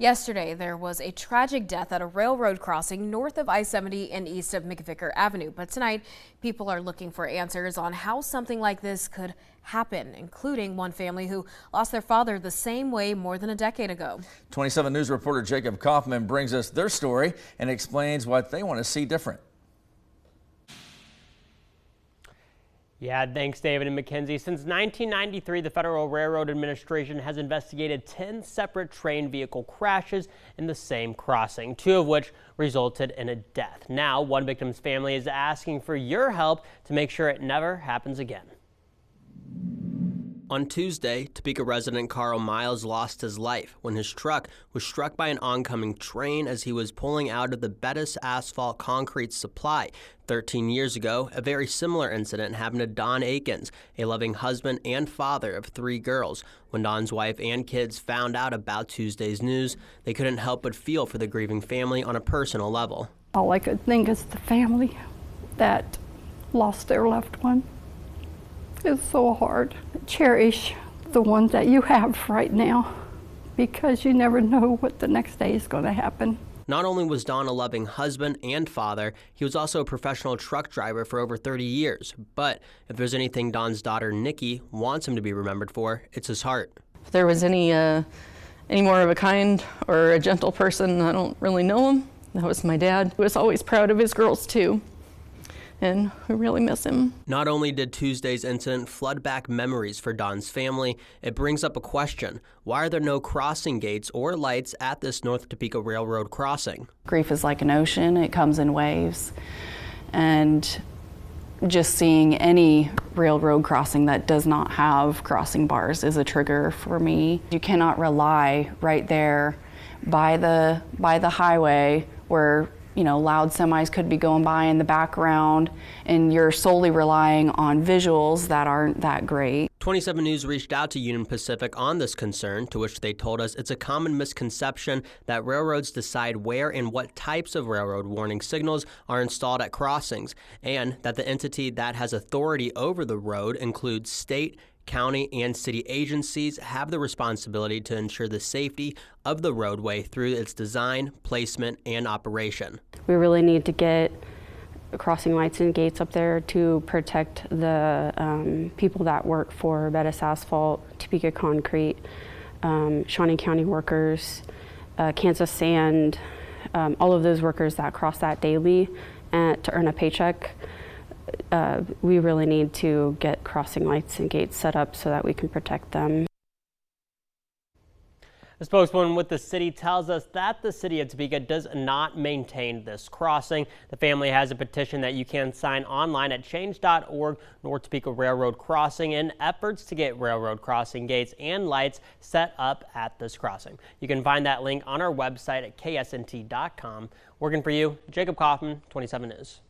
Yesterday, there was a tragic death at a railroad crossing north of I-70 and east of McVicker Avenue. But tonight, people are looking for answers on how something like this could happen, including one family who lost their father the same way more than a decade ago. 27 News reporter Jacob Kaufman brings us their story and explains what they want to see different. Yeah, thanks, David and Mackenzie. Since 1993, the Federal Railroad Administration has investigated 10 separate train vehicle crashes in the same crossing, 2 of which resulted in a death. Now, one victim's family is asking for your help to make sure it never happens again. On Tuesday, Topeka resident Carl Miles lost his life when his truck was struck by an oncoming train as he was pulling out of the Bettis Asphalt Concrete Supply. 13 years ago, a very similar incident happened to Don Akins, a loving husband and father of 3 girls. When Don's wife and kids found out about Tuesday's news, they couldn't help but feel for the grieving family on a personal level. All I could think is the family that lost their loved one. It's so hard. Cherish the ones that you have right now because you never know what the next day is going to happen. Not only was Don a loving husband and father, he was also a professional truck driver for over 30 years. But if there's anything Don's daughter, Nikki, wants him to be remembered for, it's his heart. If there was any more of a kind or a gentle person, I don't really know him. That was my dad. He was always proud of his girls, too. And we really miss him. Not only did Tuesday's incident flood back memories for Don's family, it brings up a question. Why are there no crossing gates or lights at this North Topeka Railroad crossing? Grief is like an ocean. It comes in waves. And just seeing any railroad crossing that does not have crossing bars is a trigger for me. You cannot rely right there by the highway where loud semis could be going by in the background, and you're solely relying on visuals that aren't that great. 27 News reached out to Union Pacific on this concern, to which they told us it's a common misconception that railroads decide where and what types of railroad warning signals are installed at crossings, and that the entity that has authority over the road includes state, county, and city agencies have the responsibility to ensure the safety of the roadway through its design, placement, and operation. We really need to get crossing lights and gates up there to protect the people that work for Bettis Asphalt, Topeka Concrete, Shawnee County workers, Kansas Sand, all of those workers that cross that daily to earn a paycheck. We really need to get crossing lights and gates set up so that we can protect them. A spokeswoman with the city tells us that the city of Topeka does not maintain this crossing. The family has a petition that you can sign online at change.org North Topeka Railroad Crossing in efforts to get railroad crossing gates and lights set up at this crossing. You can find that link on our website at ksnt.com. Working for you, Jacob Kaufman, 27 News.